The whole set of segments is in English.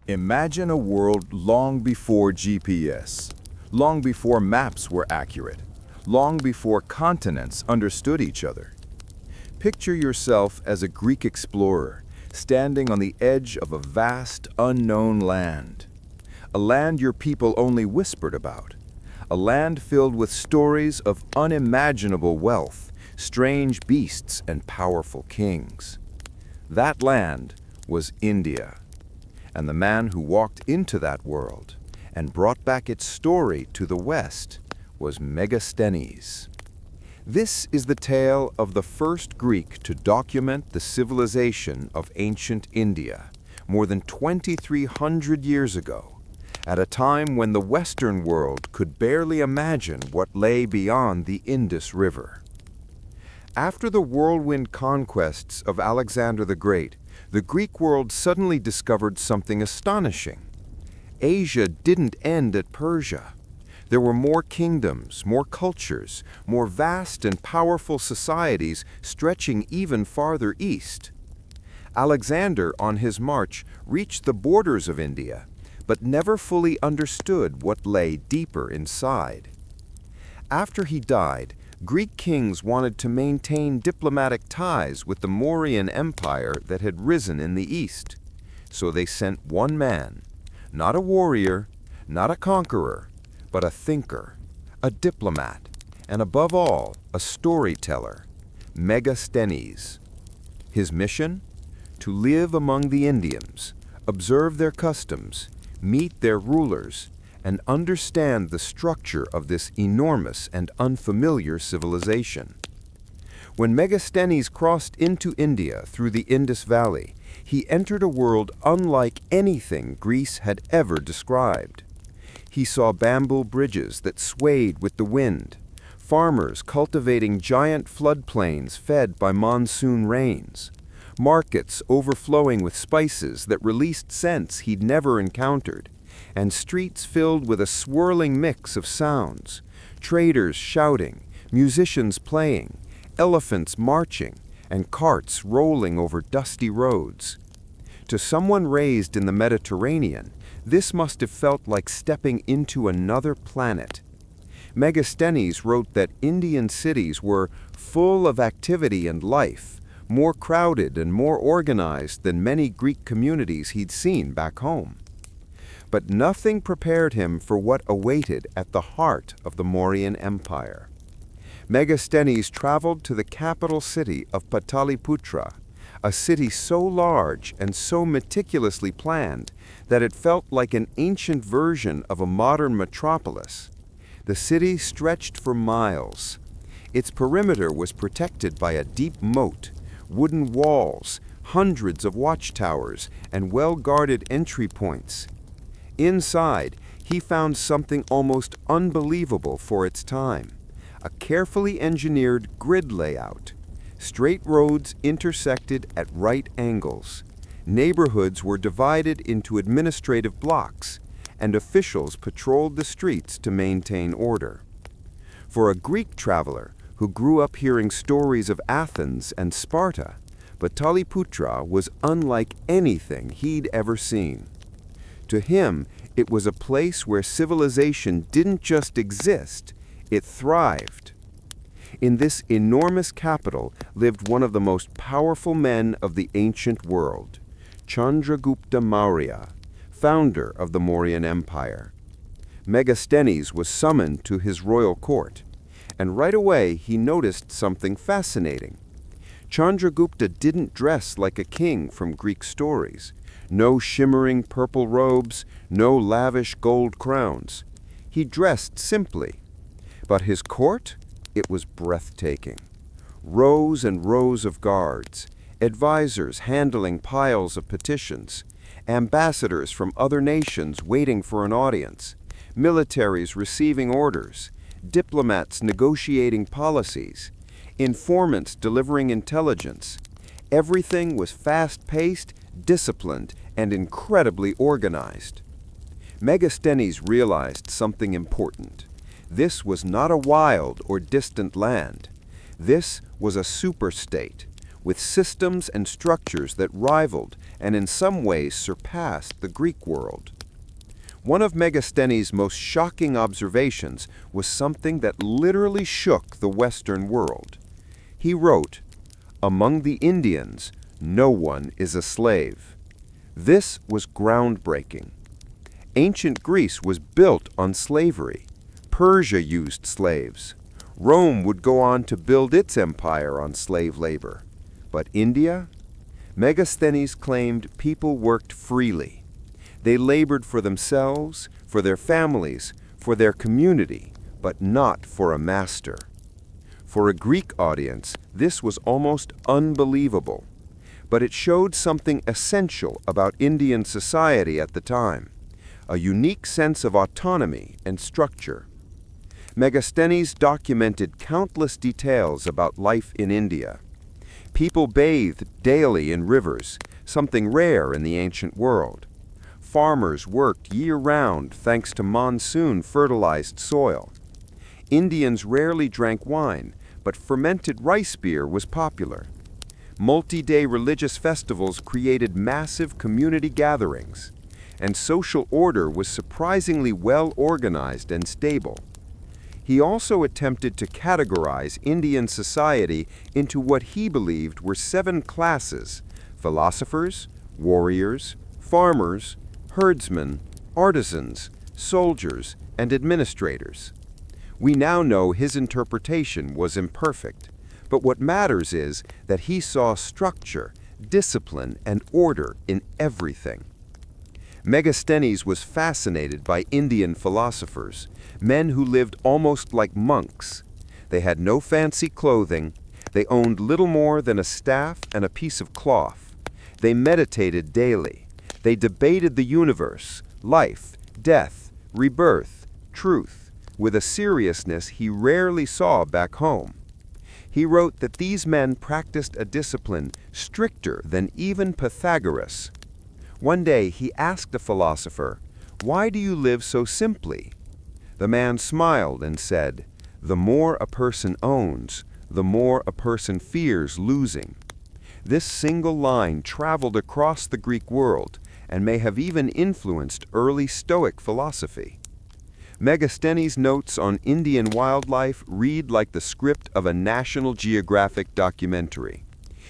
Imagine a world long before GPS, long before maps were accurate, long before continents understood each other. Picture yourself as a Greek explorer, standing on the edge of a vast, unknown land. A land your people only whispered about. A land filled with stories of unimaginable wealth, strange beasts, and powerful kings. That land was India. And the man who walked into that world and brought back its story to the West was Megasthenes. This is the tale of the first Greek to document the civilization of ancient India more than 2,300 years ago, at a time when the Western world could barely imagine what lay beyond the Indus River. After the whirlwind conquests of Alexander the Great, the Greek world suddenly discovered something astonishing. Asia didn't end at Persia. There were more kingdoms, more cultures, more vast and powerful societies stretching even farther east. Alexander, on his march, reached the borders of India, but never fully understood what lay deeper inside. After he died, Greek kings wanted to maintain diplomatic ties with the Mauryan Empire that had risen in the east. So they sent one man, not a warrior, not a conqueror, but a thinker, a diplomat, and above all, a storyteller, Megasthenes. His mission? To live among the Indians, observe their customs, meet their rulers, and understand the structure of this enormous and unfamiliar civilization. When Megasthenes crossed into India through the Indus Valley, he entered a world unlike anything Greece had ever described. He saw bamboo bridges that swayed with the wind, farmers cultivating giant floodplains fed by monsoon rains, markets overflowing with spices that released scents he'd never encountered, and streets filled with a swirling mix of sounds, traders shouting, musicians playing, elephants marching, and carts rolling over dusty roads. To someone raised in the Mediterranean, this must have felt like stepping into another planet. Megasthenes wrote that Indian cities were full of activity and life, more crowded and more organized than many Greek communities he'd seen back home. But nothing prepared him for what awaited at the heart of the Mauryan Empire. Megasthenes traveled to the capital city of Pataliputra, a city so large and so meticulously planned that it felt like an ancient version of a modern metropolis. The city stretched for miles. Its perimeter was protected by a deep moat, wooden walls, hundreds of watchtowers, and well-guarded entry points. Inside, he found something almost unbelievable for its time: a carefully engineered grid layout. Straight roads intersected at right angles. Neighborhoods were divided into administrative blocks, and officials patrolled the streets to maintain order. For a Greek traveler who grew up hearing stories of Athens and Sparta, Pataliputra was unlike anything he'd ever seen. To him, it was a place where civilization didn't just exist, it thrived. In this enormous capital lived one of the most powerful men of the ancient world, Chandragupta Maurya, founder of the Mauryan Empire. Megasthenes was summoned to his royal court, and right away he noticed something fascinating. Chandragupta didn't dress like a king from Greek stories. No shimmering purple robes, no lavish gold crowns. He dressed simply. But his court? It was breathtaking. Rows and rows of guards, advisors handling piles of petitions, ambassadors from other nations waiting for an audience, militaries receiving orders, diplomats negotiating policies, informants delivering intelligence. Everything was fast-paced, disciplined, and incredibly organized. Megasthenes realized something important. This was not a wild or distant land. This was a superstate, with systems and structures that rivaled and in some ways surpassed the Greek world. One of Megasthenes' most shocking observations was something that literally shook the Western world. He wrote, "Among the Indians, no one is a slave." This was groundbreaking. Ancient Greece was built on slavery. Persia used slaves. Rome would go on to build its empire on slave labor. But India? Megasthenes claimed people worked freely. They labored for themselves, for their families, for their community, but not for a master. For a Greek audience, this was almost unbelievable. But it showed something essential about Indian society at the time, a unique sense of autonomy and structure. Megasthenes documented countless details about life in India. People bathed daily in rivers, something rare in the ancient world. Farmers worked year-round thanks to monsoon-fertilized soil. Indians rarely drank wine, but fermented rice beer was popular. Multi-day religious festivals created massive community gatherings, and social order was surprisingly well organized and stable. He also attempted to categorize Indian society into what he believed were 7 classes: philosophers, warriors, farmers, herdsmen, artisans, soldiers, and administrators. We now know his interpretation was imperfect, but what matters is that he saw structure, discipline, and order in everything. Megasthenes was fascinated by Indian philosophers, men who lived almost like monks. They had no fancy clothing. They owned little more than a staff and a piece of cloth. They meditated daily. They debated the universe, life, death, rebirth, truth, with a seriousness he rarely saw back home. He wrote that these men practiced a discipline stricter than even Pythagoras. One day he asked a philosopher, "Why do you live so simply?" The man smiled and said, "The more a person owns, the more a person fears losing." This single line traveled across the Greek world and may have even influenced early Stoic philosophy. Megasthenes' notes on Indian wildlife read like the script of a National Geographic documentary.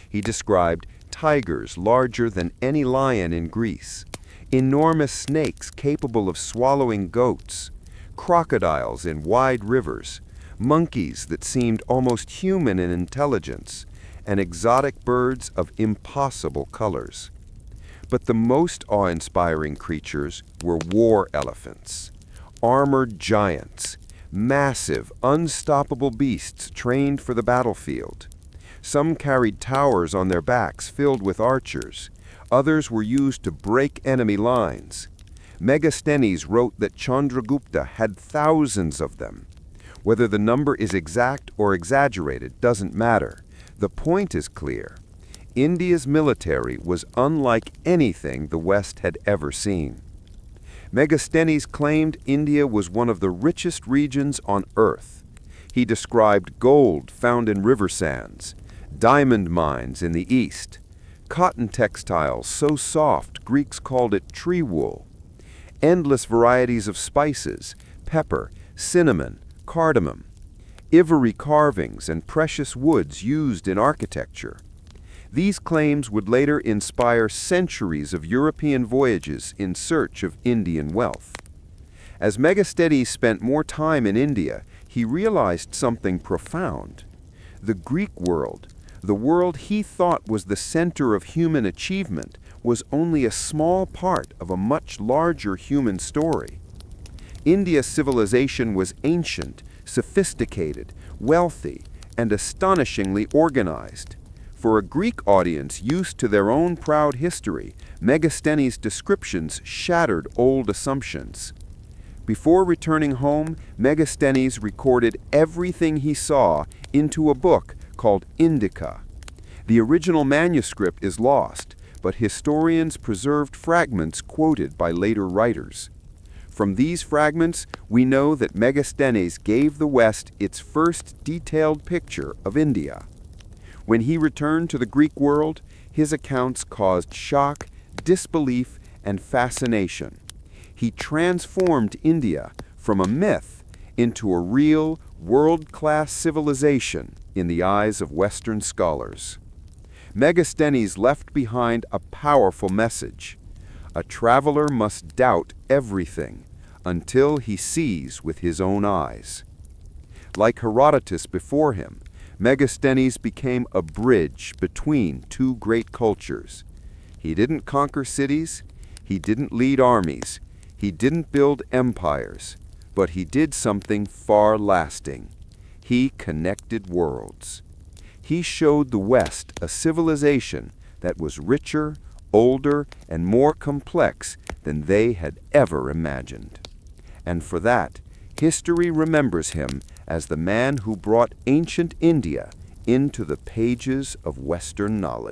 He described tigers larger than any lion in Greece, enormous snakes capable of swallowing goats, crocodiles in wide rivers, monkeys that seemed almost human in intelligence, and exotic birds of impossible colors. But the most awe-inspiring creatures were war elephants, armored giants, massive, unstoppable beasts trained for the battlefield. Some carried towers on their backs filled with archers. Others were used to break enemy lines. Megasthenes wrote that Chandragupta had thousands of them. Whether the number is exact or exaggerated doesn't matter. The point is clear. India's military was unlike anything the West had ever seen. Megasthenes claimed India was one of the richest regions on Earth. He described gold found in river sands, diamond mines in the east, cotton textiles so soft Greeks called it tree wool, endless varieties of spices, pepper, cinnamon, cardamom, ivory carvings, and precious woods used in architecture. These claims would later inspire centuries of European voyages in search of Indian wealth. As Megasthenes spent more time in India, he realized something profound. The Greek world, the world he thought was the center of human achievement, was only a small part of a much larger human story. India's civilization was ancient, sophisticated, wealthy, and astonishingly organized. For a Greek audience used to their own proud history, Megasthenes' descriptions shattered old assumptions. Before returning home, Megasthenes recorded everything he saw into a book called Indika. The original manuscript is lost, but historians preserved fragments quoted by later writers. From these fragments, we know that Megasthenes gave the West its first detailed picture of India. When he returned to the Greek world, his accounts caused shock, disbelief, and fascination. He transformed India from a myth into a real, world-class civilization in the eyes of Western scholars. Megasthenes left behind a powerful message. A traveler must doubt everything until he sees with his own eyes. Like Herodotus before him, Megasthenes became a bridge between two great cultures. He didn't conquer cities, he didn't lead armies, he didn't build empires, but he did something far lasting. He connected worlds. He showed the West a civilization that was richer, older, and more complex than they had ever imagined. And for that, history remembers him as the man who brought ancient India into the pages of Western knowledge.